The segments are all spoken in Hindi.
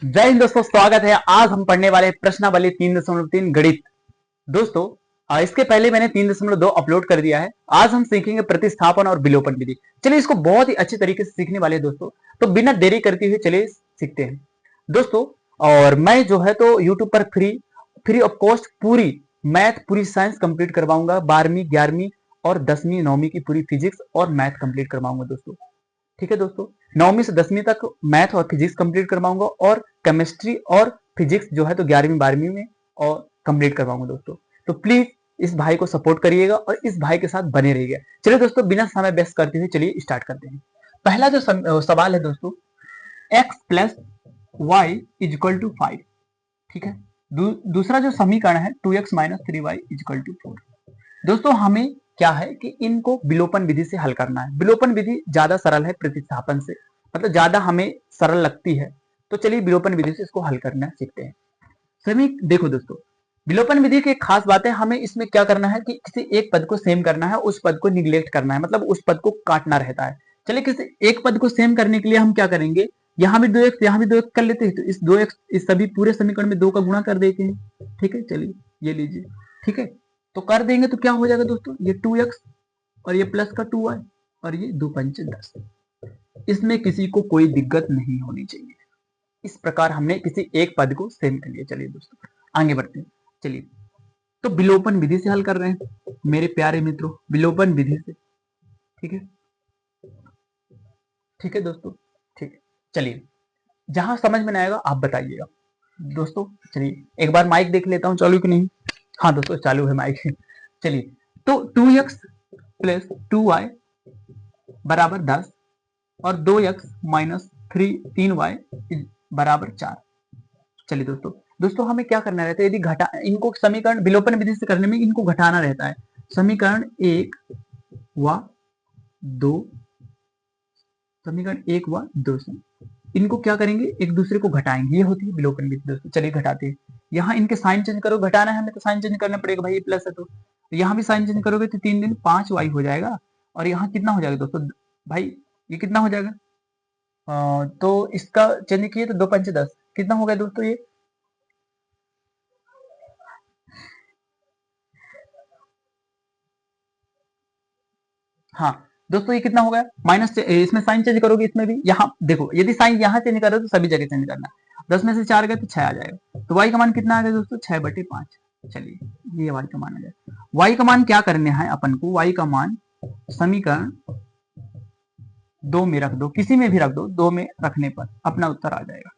जय हिंद दोस्तों, स्वागत है। आज हम पढ़ने वाले प्रश्नावली 3.3 गणित। दोस्तों इसके पहले मैंने 3.2 अपलोड कर दिया है। आज हम सीखेंगे प्रतिस्थापन और विलोपन विधि। चलिए इसको बहुत ही अच्छे तरीके से सीखने वाले हैं दोस्तों। तो बिना देरी करते हुए चलिए सीखते हैं दोस्तों। और मैं जो है तो यूट्यूब पर फ्री ऑफ कॉस्ट पूरी मैथ पूरी साइंस कंप्लीट करवाऊंगा। 12वीं 11वीं और 10वीं 9वीं की पूरी फिजिक्स और मैथ कंप्लीट करवाऊंगा दोस्तों। ठीक है दोस्तों, 9वीं से 10वीं तक मैथ और फिजिक्स कंप्लीट करवाऊंगा और केमिस्ट्री और फिजिक्स जो है तो 11वीं 12वीं में और कंप्लीट करवाऊंगा दोस्तों। तो प्लीज इस भाई को सपोर्ट करिएगा और इस भाई के साथ बने रहिएगा। चलिए दोस्तों, बिना समय वेस्ट करते हुए चलिए स्टार्ट करते हैं। पहला जो सवाल है दोस्तों, x plus y is equal to 5। ठीक है। दूसरा जो समीकरण है 2x minus 3y is equal to 4। दोस्तों हमें क्या है कि इनको विलोपन विधि से हल करना है। विलोपन विधि ज्यादा सरल है प्रतिस्थापन से, मतलब ज्यादा हमें सरल लगती है। तो चलिए विलोपन विधि से इसको हल करना सीखते हैं। सभी देखो दोस्तों, विलोपन विधि की एक खास बात है, हमें इसमें क्या करना है कि किसी एक पद को सेम करना है, उस पद को निग्लेक्ट करना है, मतलब उस पद को काटना रहता है। चलिए किसी एक पद को सेम करने के लिए हम क्या करेंगे, यहाँ भी 2x यहाँ भी 2x कर लेते हैं, तो इस 2x इस सभी पूरे समीकरण में 2 का गुणा कर देते हैं। ठीक है, चलिए ये लीजिए। ठीक है, तो कर देंगे तो क्या हो जाएगा दोस्तों, ये 2x और ये प्लस का 2y और ये 2 पंचे 10। इसमें किसी को कोई दिक्कत नहीं होनी चाहिए। इस प्रकार हमने किसी एक पद को सेम कर लिया। चलिए दोस्तों आगे बढ़ते हैं। चलिए, तो विलोपन विधि से हल कर रहे हैं मेरे प्यारे मित्रों, विलोपन विधि से। ठीक है, ठीक है दोस्तों, ठीक है। चलिए, जहां समझ में नहीं आएगा आप बताइएगा दोस्तों। चलिए एक बार माइक देख लेता हूं चालू कि नहीं। हाँ दोस्तों चालू है माइक। चलिए, तो 2x प्लस 2y बराबर 10 और 2x माइनस 3y बराबर 4। चलिए दोस्तों, हमें क्या करना रहता है, यदि घटा इनको समीकरण विलोपन विधि से करने में इनको घटाना रहता है। समीकरण 1 व 2, समीकरण 1 व 2 से इनको क्या करेंगे, एक दूसरे को घटाएंगे। ये होती है विलोपन विधि दोस्तों। चलिए घटाते हैं। यहाँ इनके साइन चेंज करो, घटाना है हमें तो साइन चेंज करना पड़ेगा भाई, ये प्लस है तो यहाँ भी साइन चेंज करोगे तो 3 दिन 5y हो जाएगा। और यहाँ कितना हो जाएगा दोस्तों भाई, ये कितना हो जाएगा, तो इसका चेंज किए तो 2 पंचे 10, कितना हो गया दोस्तों ये, हाँ दोस्तों ये कितना हो गया, माइनस इसमें साइन चेंज करोगे, इसमें भी यहाँ देखो, यदि साइन यहाँ चेंज करो तो सभी जगह चेंज करना है। 10 में से 4 गए तो 6 आ जाएगा। तो y का मान कितना आ गया दोस्तों, 6/5। चलिए ये y का मान आ गया। y का मान क्या करने है अपन को, y का मान समीकरण 2 में रख दो, किसी में भी रख दो, 2 में रखने पर अपना उत्तर आ जाएगा।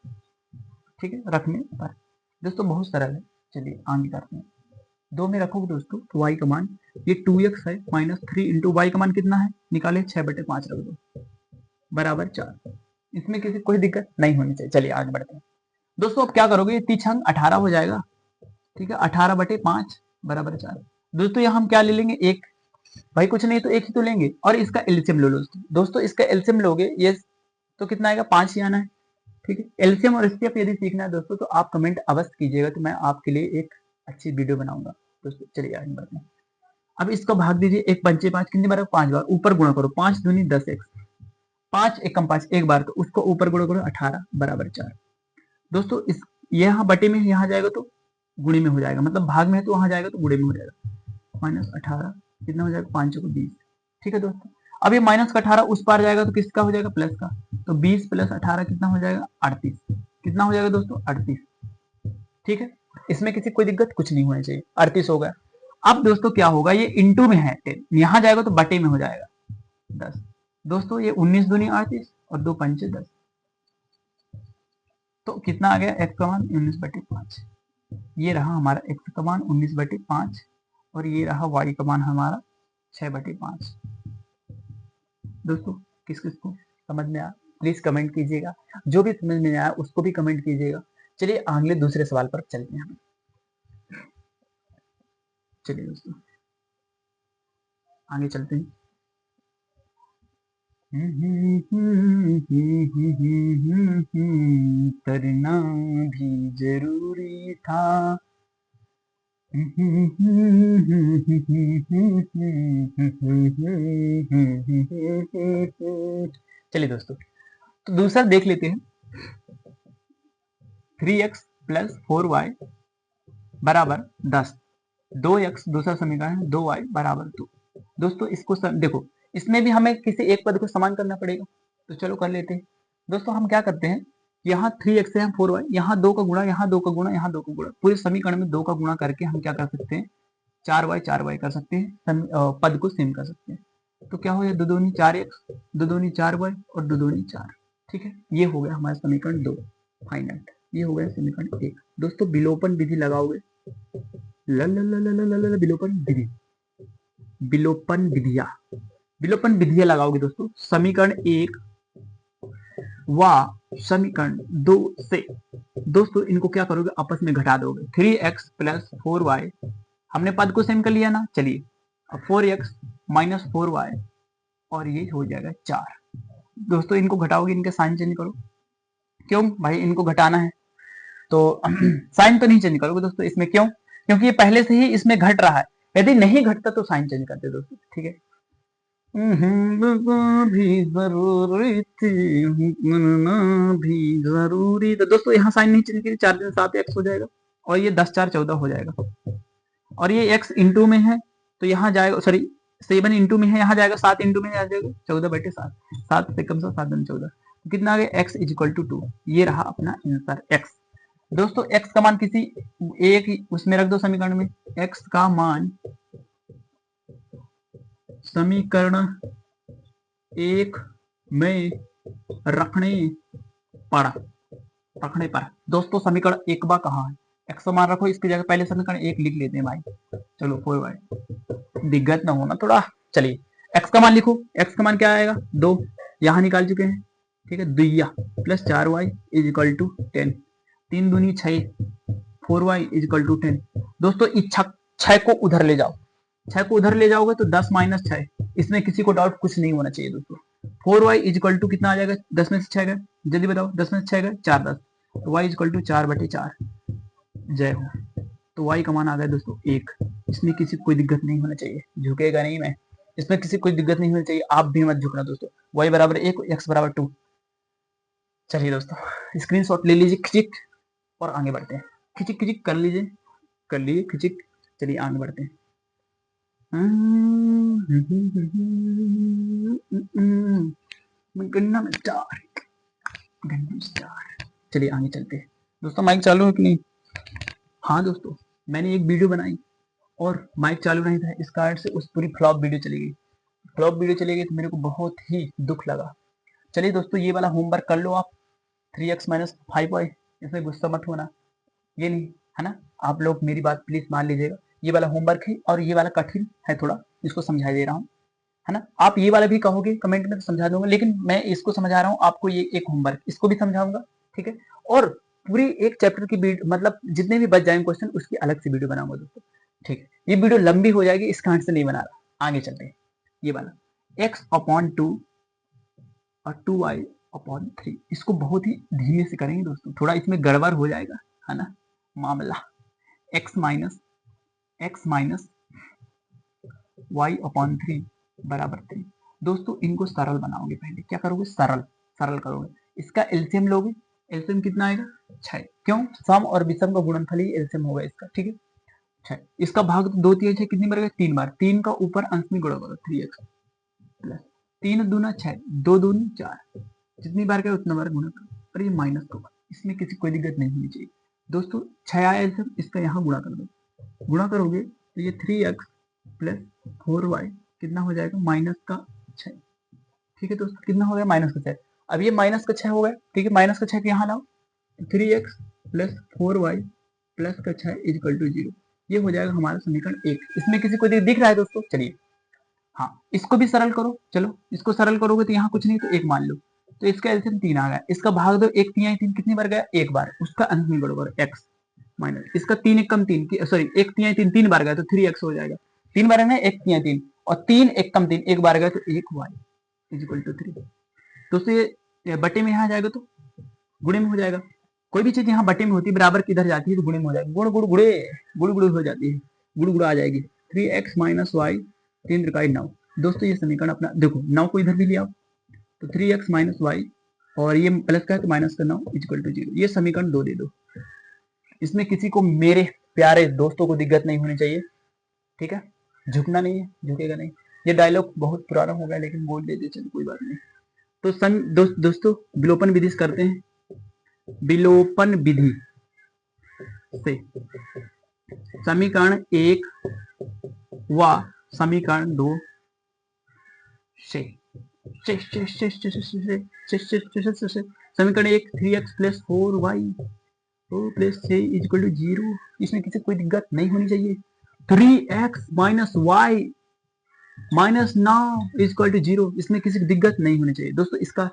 ठीक है, रखने पर दोस्तों बहुत सरल है। चलिए आगे करते हैं। 2 में रखोगे दोस्तों तो y का मान, ये 2x है माइनस 3 इंटू वाई का मान कितना है, निकाले 6/5 रख दो बराबर 4। इसमें किसी कोई दिक्कत नहीं होनी चाहिए। चलिए आगे बढ़ते हैं दोस्तों। अब क्या करोगे, ये 3 18 हो जाएगा। ठीक है, 18/5 बराबर 4। दोस्तों यहाँ हम क्या ले लेंगे, एक, भाई कुछ नहीं तो एक ही तो लेंगे और इसका एलसीएम लो दोस्तों। इसका एलसीएम लोगे ये तो कितना आएगा, 5 ही आना है। ठीक है, एलसीएम और एचसीएफ यदि सीखना है दोस्तों तो आप कमेंट अवश्य कीजिएगा, तो मैं आपके लिए एक अच्छी वीडियो बनाऊंगा दोस्तों। चलिए आगे बढ़ते हैं। अब इसको भाग दीजिए, 1 पंचे 5 कितनी बार, 5 बार। ऊपर गुणा करो, 5 दूनी 10x, 5 एकम 5 एक बार, तो उसको ऊपर गुणा करो 18 बराबर 4। दोस्तों इस यहाँ बटे में यहाँ जाएगा तो गुणे में हो जाएगा, मतलब भाग में है तो वहां जाएगा तो गुणे में हो जाएगा। -18 कितना हो जाएगा, 5 को 20। ठीक है दोस्तों, अब ये माइनस का 18 उस पार जाएगा तो किसका हो जाएगा, प्लस का। तो 20 प्लस 18 कितना हो जाएगा, 38। कितना हो जाएगा दोस्तों, 38। ठीक है, इसमें किसी कोई दिक्कत कुछ नहीं होनी चाहिए, 38 हो गया। अब दोस्तों क्या होगा, ये इंटू में है 10, यहाँ जाएगा तो बटे में हो जाएगा 10। दोस्तों ये 19 दूनी 38 और 2 पंचे 10, तो कितना आ गया, x का मान 19/5। ये रहा हमारा x का मान 19/5 और ये रहा y का मान हमारा 6/5। दोस्तों किस किस को समझ में आया प्लीज कमेंट कीजिएगा, जो भी समझ में आया उसको भी कमेंट कीजिएगा। चलिए अगले दूसरे सवाल पर चलते हैं। चलिए दोस्तों आगे चलते हैं। करना भी जरूरी था। चलिए दोस्तों, तो दूसरा देख लेते हैं। 3x प्लस 4y बराबर 10, 2x दूसरा समीकरण है, 2y बराबर 2। दोस्तों इसको देखो, इसमें भी हमें किसी एक पद को समान करना पड़ेगा, तो चलो कर लेते हैं। दोस्तों हम क्या करते हैं, यहाँ 3x है 4y, यहाँ 2 का गुणा, यहाँ 2 का गुणा, यहाँ 2 का गुणा, पूरे समीकरण में 2 का गुणा करके हम क्या कर सकते हैं, 4y कर सकते हैं, पद को सेम कर सकते हैं। तो क्या हो गया, 2 दूनी 4x, 2 दूनी 4y और 2 दूनी 4। ठीक है, ये हो गया हमारा समीकरण 2 फाइनल। ये हो गया समीकरण 1। दोस्तों विलोपन विधि लगाओगे, विलोपन विधियां लगाओगे दोस्तों, समीकरण 1 व समीकरण 2 से दोस्तों इनको क्या करोगे, आपस में घटा दोगे। 3x प्लस 4y, हमने पद को सेम कर लिया ना, चलिए अब 4x माइनस 4y और ये हो जाएगा 4। दोस्तों इनको घटाओगे, इनके साइन चेंज करो। क्यों भाई, इनको घटाना है तो साइन तो नहीं चेंज करोगे दोस्तों इसमें, क्यों, क्योंकि ये पहले से ही इसमें घट रहा है, यदि नहीं घटता तो साइन चेंज करते दोस्तों। ठीक है, भी जरूरी थी भी जरूरी, तो दोस्तों यहाँ साइन नहीं चेंज करिए, 4 दिन 7 एक्स हो जाएगा और ये 10 4 14 हो जाएगा, और ये एक्स इंटू में है तो यहाँ जाएगा, सॉरी 7 इंटू में है, यहाँ जाएगा 7 इंटू में आ जाएगा 14/7, 7 से कम से 7 दिन 14, तो कितना आ गया, x इज इक्वल टू 2। ये रहा अपना आंसर x। दोस्तों x का मान किसी एक उसमें रख दो समीकरण में, x का मान समीकरण 1 में रखने पर दोस्तों समीकरण 1 बा कहाँ है, x का मान रखो, इसकी जगह पहले समीकरण 1 लिख लेते हैं भाई, चलो 4y, दिक्कत ना होना थोड़ा। चलिए x का मान लिखो, x का मान क्या आएगा, 2, यहां निकाल चुके हैं। ठीक है, 2 plus 4y is equal to 10, 3 दूनी 6, 4y इज इक्वल टू 10। दोस्तों इस 6 को उधर ले जाओ, 6 को उधर ले जाओगे तो 10 माइनस 6, इसमें किसी को डाउट कुछ नहीं होना चाहिए दोस्तों। 4y इज इक्वल टू कितना आ जाएगा, 10 में से 6 गए, जल्दी बताओ, 10 में से 6 गए 4 10, तो y इज इक्वल टू 4/4। जय हो, तो y का मान आ गया दोस्तों 1। इसमें किसी को कोई दिक्कत नहीं होना चाहिए, झुकेगा नहीं मैं, इसमें किसी को कोई दिक्कत नहीं होनी चाहिए, आप भी मत झुकना दोस्तों। y बराबर 1, x बराबर 2। चलिए दोस्तों स्क्रीनशॉट ले लीजिए खिचिक और आगे बढ़ते हैं, खिचिक खिचिक कर लीजिए खिचिक। चलिए आगे बढ़ते हैं। गन्ना स्टार। चलिए आगे चलते हैं दोस्तों, माइक चालू है कि नहीं? हाँ दोस्तों, मैंने एक वीडियो बनाई और माइक चालू नहीं था, इस कारण से उस पूरी फ्लॉप वीडियो चली गई। तो मेरे को बहुत ही दुख लगा। चलिए दोस्तों ये वाला होमवर्क कर लो आप, 3x माइनस 5y, इसमें गुस्सा मत होना, ये नहीं है ना, आप लोग मेरी बात प्लीज मान लीजिएगा। ये वाला होमवर्क है और ये वाला कठिन है थोड़ा, इसको समझा दे रहा हूँ, है ना। आप ये वाला भी कहोगे कमेंट में तो समझा दूंगा, लेकिन मैं इसको समझा रहा हूँ आपको, ये एक होमवर्क, इसको भी समझाऊंगा। ठीक है, और पूरी एक चैप्टर की वीडियो, मतलब जितने भी बच जाएंगे क्वेश्चन उसकी अलग से वीडियो बनाऊंगा दोस्तों। ठीक है, ये वीडियो लंबी हो जाएगी, इस कारण से नहीं बना रहा। आगे चलते हैं, ये वाला x/2 और 2y/3, इसको बहुत ही धीमे से करेंगे दोस्तों, थोड़ा इसमें गड़बड़ हो जाएगा, है ना मामला। x माइनस y/3 बराबर 3। दोस्तों इनको सरल बनाओगे, पहले क्या करोगे, सरल करोगे, इसका एलसीएम लोगे, एलसीएम कितना आएगा 6। क्यों, सम और विषम का गुणनफल ही एलसीएम होगा इसका। ठीक है, 6, इसका भाग तो 2 3 6 कितनी बार, 3 बार, 3 का ऊपर अंश में गुणा करो, 3x प्लस 3 दूना 6, 2 दूनी 4, जितनी बार गया उतना बार गुणा करो, और ये माइनस होगा, इसमें किसी कोई दिक्कत नहीं होनी चाहिए दोस्तों। 6 आया एलसीएम, इसका यहाँ गुणा कर दो, गुणा करोगे तो ये 3x प्लस 4y कितना हो जाएगा, -6। ठीक है दोस्तों, कितना हो गया, -6। अब ये -6 हो गया, ठीक है, -6 यहाँ लाओ, 3x plus 4y plus 6 is equal to 0। ये हो जाएगा हमारा समीकरण 1। इसमें किसी को दिख रहा है दोस्तों? चलिए हाँ, इसको भी सरल करो, चलो इसको सरल करोगे तो यहाँ कुछ नहीं तो 1 मान लो, तो इसका एलसीएम 3 आ गया, इसका भाग दो, 1 3 3 कितनी बार गया, 1 बार, उसका अंश में गुणा करो x माइनस, इसका 3 1 कम 3, सॉरी 1 3 3 बार गया तो 3x हो जाएगा, 3 बार है ना 1 3 3, और 3 1 कम 3 1 बार गया तो 1y इज इक्वल टू 3। दोस्तों ये बटे में यहाँ जाएगा तो गुणे में हो जाएगा, कोई भी चीज यहाँ बटे में होती है बराबर किधर जाती है तो गुणे में हो जाएगी, गुड़ हो जाती है, गुड़ आ जाएगी, 3x माइनस y 3 9। दोस्तों ये समीकरण अपना देखो, 9 को इधर भी ले आओ तो 3x माइनस y और ये प्लस का है तो माइनस का 9 इक्वल टू 0। ये समीकरण 2 दे दो। इसमें किसी को, मेरे प्यारे दोस्तों को, दिक्कत नहीं होनी चाहिए, ठीक है, झुकना नहीं है, झुकेगा नहीं। ये डायलॉग बहुत पुराना हो गया लेकिन बोल देते, चलो कोई बात नहीं। तो दोस्तों विलोपन विधि से करते हैं। विलोपन विधि से समीकरण 1 व समीकरण 2 से समीकरण 1 3x plus 4y plus 6 equal to 0। इसमें किसी कोई दिक्कत नहीं होनी चाहिए। 3x minus y minus 9 equal to 0, इसमें किसी की दिक्कत नहीं होनी चाहिए। दोस्तों इसका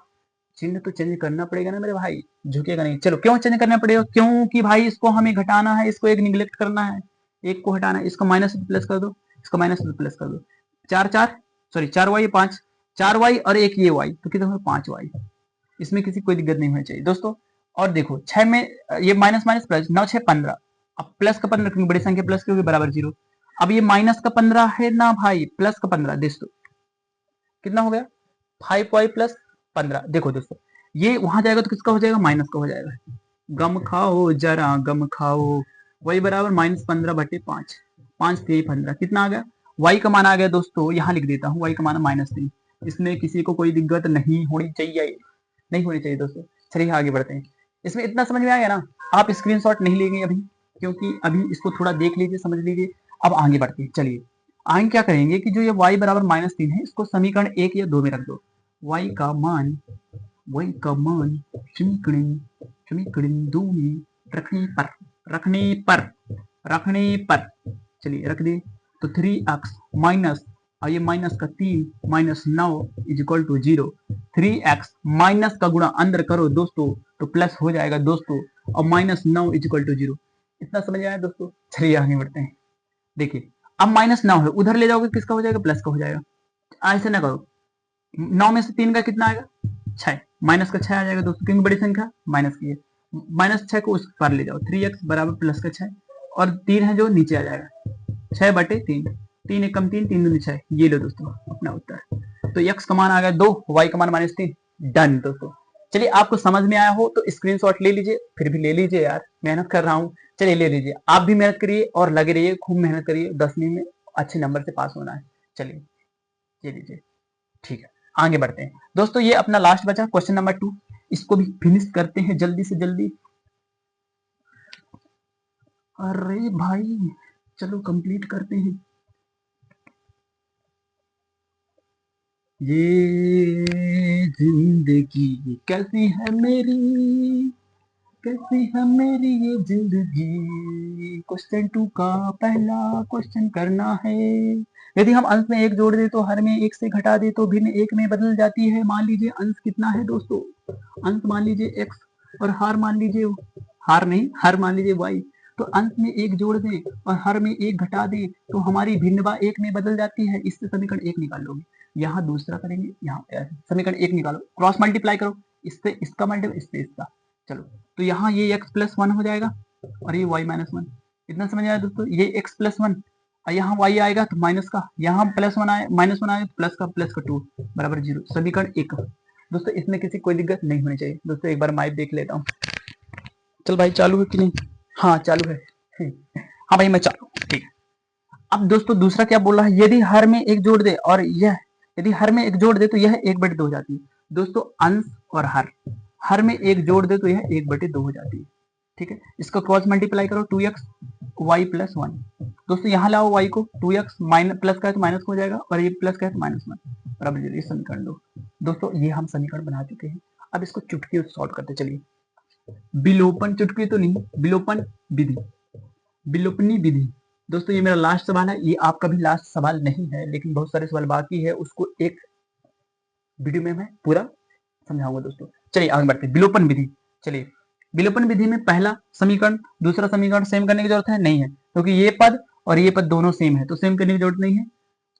चिन्ह तो चेंज करना पड़ेगा ना मेरे भाई, झुकेगा नहीं। चलो क्यों चेंज करना पड़ेगा? क्योंकि भाई इसको हमें घटाना है, इसको एक निगलेक्ट करना है, एक को हटाना है। इसको माइनस प्लस कर दो, इसको माइनस प्लस कर दो। 4y 5, 4y और एक ये y, तो कितना 5y। इसमें किसी कोई दिक्कत नहीं होनी चाहिए दोस्तों। और देखो 6 में ये माइनस माइनस प्लस, 9 6 15, अब प्लस का 15 क्योंकि बड़ी संख्या प्लस क्योंकि बराबर 0। अब ये माइनस का 15 है ना भाई, प्लस का 15, दोस्तों कितना हो गया 5y प्लस 15। देखो दोस्तों ये वहां जाएगा तो किसका हो जाएगा, माइनस का हो जाएगा। गम खाओ जरा गम खाओ, वही बराबर माइनस 15 बटे 5, 5 3 15, कितना आ गया, y का मान आ गया दोस्तों। यहाँ लिख देता हूँ y का मान -3। इसमें किसी को कोई दिक्कत नहीं होनी चाहिए, नहीं होनी चाहिए दोस्तों। चलिए आगे बढ़ते हैं। इसमें इतना समझ में आ गया ना? आप स्क्रीनशॉट नहीं लेंगे अभी, क्योंकि अभी इसको थोड़ा देख लीजिए, समझ लीजिए। अब आगे बढ़ते हैं। चलिए आगे क्या करेंगे कि जो ये y बराबर -3 है, इसको समीकरण 1 या 2 में रख दो। y का मान समीकरण 2 में रखने पर चलिए रख दे तो 3x माइनस, और ये माइनस का 3 minus 9 equal to 0। 3x minus का गुणा अंदर करो दोस्तों तो प्लस हो जाएगा दोस्तों, और माइनस 9 इक्वल टू 0। इतना समझ आया दोस्तों? चलिए आगे बढ़ते हैं। देखिए अब -9 है, उधर ले जाओगे किसका हो जाएगा, प्लस का हो जाएगा। ऐसे ना करो, 9 में से 3 का कितना आएगा, 6, माइनस का 6 आ जाएगा दोस्तों, क्योंकि बड़ी संख्या माइनस की है। -6 को उस पर ले जाओ, 3x बराबर प्लस का 6, और 3 है जो नीचे आ जाएगा, 6 बटे 3, 3 एक कम 3, 3 दूनी 6। ये लो दोस्तों अपना उत्तर। तो x का मान आ गया 2, y का मान -3। डन दोस्तों। चलिए आपको समझ में आया हो तो स्क्रीनशॉट ले लीजिए, फिर भी ले लीजिए यार, मेहनत कर रहा हूँ। चलिए ले लीजिए, आप भी मेहनत करिए और लगे रहिए, खूब मेहनत करिए, 10वीं में अच्छे नंबर से पास होना है। चलिए ये लीजिए, ठीक है आगे बढ़ते हैं दोस्तों। ये अपना लास्ट बचा क्वेश्चन नंबर 2, इसको भी फिनिश करते हैं जल्दी से जल्दी। अरे भाई चलो कंप्लीट करते हैं। ये जिंदगी कैसी है मेरी, कैसी है मेरी ये जिंदगी। क्वेश्चन 2 का पहला क्वेश्चन करना है। यदि हम अंश में 1 जोड़ दे तो हर में 1 से घटा दे तो भिन्न 1 में बदल जाती है। मान लीजिए अंश कितना है दोस्तों, अंश मान लीजिए x और हार मान लीजिए, हार नहीं हर मान लीजिए y। तो अंश में 1 जोड़ दें और हर में 1 घटा दें तो हमारी भिन्नता 1 में बदल जाती है। इससे समीकरण 1 निकाल लोगे। यहाँ दूसरा करेंगे, यहाँ समीकरण 1 निकालो, क्रॉस मल्टीप्लाई करो, इससे इसका मल्टीप्लाई, इससे इसका। चलो तो यहाँ ये x प्लस 1 हो जाएगा और ये y माइनस 1। इतना समझ आया दोस्तों? ये x प्लस 1 और यहाँ y आएगा तो माइनस का, यहाँ प्लस 1 आए माइनस 1 आए प्लस का 2 बराबर 0। समीकरण 1 दोस्तों। इसमें किसी कोई दिक्कत नहीं होनी चाहिए दोस्तों। एक बार माइक देख लेता हूँ। चल भाई चालू है कि नहीं? हाँ चालू है। हाँ भाई मैं चालू, ठीक है। अब दोस्तों दूसरा क्या बोल रहा है, यदि हर में 1 जोड़ दे और यह, यदि हर में 1 जोड़ दे तो यह 1/2 हो जाती है दोस्तों। अंश और हर में 1 जोड़ दे तो यह 1/2 हो जाती है, ठीक है। इसको क्रॉस मल्टीप्लाई करो, 2x y प्लस 1। दोस्तों यहाँ लाओ y को, 2x माइनस प्लस का है तो माइनस हो जाएगा और ये प्लस का है तो -1 बराबर 0। ये समीकरण 2 दोस्तों। ये हम समीकरण बना चुके हैं। अब इसको चुटकी सॉल्व करते चलिए। विलोपन चुटकी तो नहीं, विलोपन विधि, विलोपनी विधि। दोस्तों ये मेरा लास्ट सवाल है, ये आपका भी लास्ट सवाल नहीं है, लेकिन बहुत सारे सवाल बाकी है, उसको एक वीडियो में मैं पूरा समझाऊंगा दोस्तों। चलिए आगे बढ़ते हैं। विलोपन विधि। चलिए विलोपन विधि में पहला समीकरण दूसरा समीकरण सेम करने की जरूरत है नहीं है, क्योंकि ये पद और ये पद दोनों सेम है तो सेम करने की जरूरत नहीं है।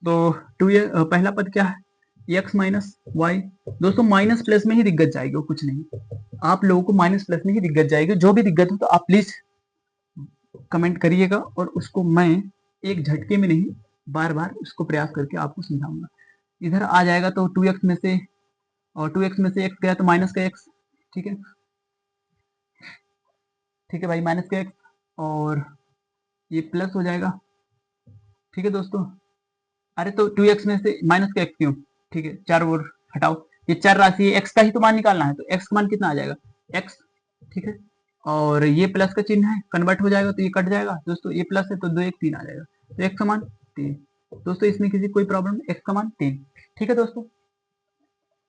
तो पहला पद क्या है, x माइनस वाई। दोस्तों माइनस प्लस में ही दिक्कत जाएगी, वो कुछ नहीं, आप लोगों को माइनस प्लस में ही दिक्कत जाएगी। जो भी दिक्कत हो तो आप प्लीज कमेंट करिएगा और उसको मैं एक झटके में नहीं, बार बार उसको प्रयास करके आपको समझाऊंगा। इधर आ जाएगा तो 2x में से और 2x में से x गया तो माइनस का x, ठीक है, ठीक है भाई, माइनस का x, और ये प्लस हो जाएगा, ठीक है दोस्तों। अरे तो 2x में से माइनस का x क्यों, ठीक है, चार और हटाओ, ये चार राशि है, x का ही तो मान निकालना है, तो x का मान कितना आ जाएगा, x, ठीक है, और ये प्लस का चिन्ह है, कन्वर्ट हो जाएगा तो ये कट जाएगा दोस्तों, ये प्लस है तो 2 1 3 आ जाएगा, तो x का मान 3 दोस्तों, इसमें किसी कोई प्रॉब्लम, x का मान 3, ठीक है दोस्तों।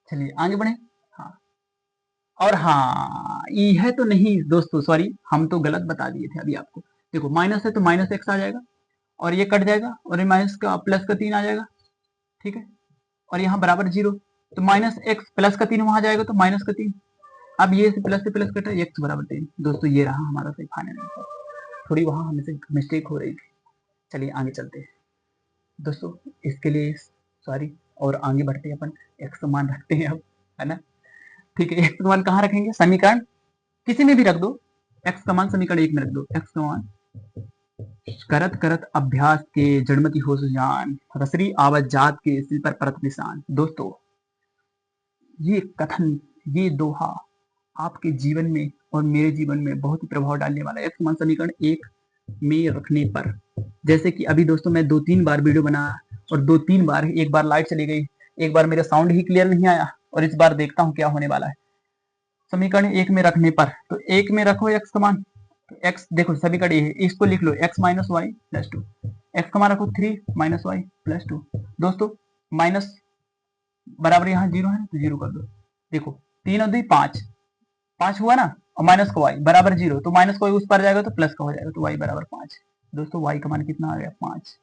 चलिए आगे बढ़े। हाँ, और हाँ यह तो नहीं दोस्तों, सॉरी, हम तो गलत बता दिए थे अभी आपको। देखो माइनस है तो माइनस एक्स आ जाएगा, और ये कट जाएगा, और ये माइनस का प्लस का 3 आ जाएगा, ठीक है, और यहाँ बराबर 0, तो माइनस एक्स प्लस का 3 वहां जाएगा तो माइनस का 3, अब ये से प्लस कटा, एक्स बराबर 3 दोस्तों, ये रहा हमारा सही फाइनल आंसर। थोड़ी वहां हमें से मिस्टेक हो रही थी। चलिए आगे चलते हैं दोस्तों, इसके लिए सॉरी, और आगे बढ़ते हैं अपन, एक्स मान रखते हैं अब, है ना, ठीक है। एक्स मान कहाँ रखेंगे, समीकरण किसी में भी रख दो, एक्स का मान समीकरण 1 में रख दो, एक्स का मान करत करत अभ्यास के जड़मति हो सुजान, रसरी आवत जात के सिल पर परत निशान। दोस्तों ये कथन, ये दोहा आपके जीवन में और मेरे जीवन में बहुत ही प्रभाव डालने वाला है। एक्स मान समीकरण 1 में रखने पर, जैसे कि अभी दोस्तों मैं 2-3 बार वीडियो बनाया, और 2-3 बार, एक बार लाइट चली गई, एक बार मेरा साउंड ही क्लियर नहीं आया, और इस बार देखता हूं क्या होने वाला है। समीकरण 1 में रखने पर, तो 1 में रखो एक्स का मान, एक्स देखो समीकरण ये है, इसको लिख लो x minus y plus 2, x का मान रखो 3 माइनस वाई प्लस 2, दोस्तों माइनस बराबर यहाँ 0 है तो 0 कर दो, देखो 3 और 2 5, 5 हुआ ना, और माइनस का वाई बराबर 0, तो माइनस का वाई उस पर जाएगा तो प्लस का हो जाएगा, तो वाई बराबर 5, दोस्तों वाई का मान कितना आ गया 5।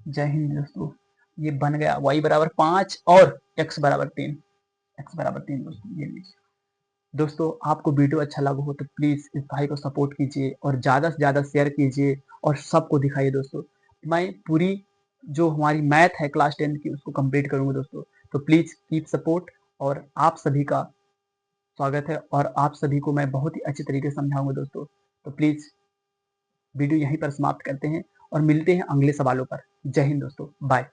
जय हिंद दोस्तों, ये बन गया वाई बराबर 5 और एक्स बराबर 3, एक्स बराबर 3 दोस्तों, ये लीजिए। दोस्तों आपको वीडियो अच्छा लगा हो तो प्लीज इस भाई को सपोर्ट कीजिए, और ज्यादा से ज्यादा शेयर कीजिए, और सबको दिखाइए दोस्तों। मैं पूरी जो हमारी मैथ है क्लास 10 की उसको कंप्लीट करूंगा दोस्तों, तो प्लीज कीप सपोर्ट, और आप सभी का स्वागत है, और आप सभी को मैं बहुत ही अच्छे तरीके से समझाऊंगा दोस्तों। तो प्लीज वीडियो यहीं पर समाप्त करते हैं, और मिलते हैं अगले सवालों पर। जय हिंद दोस्तों, बाय।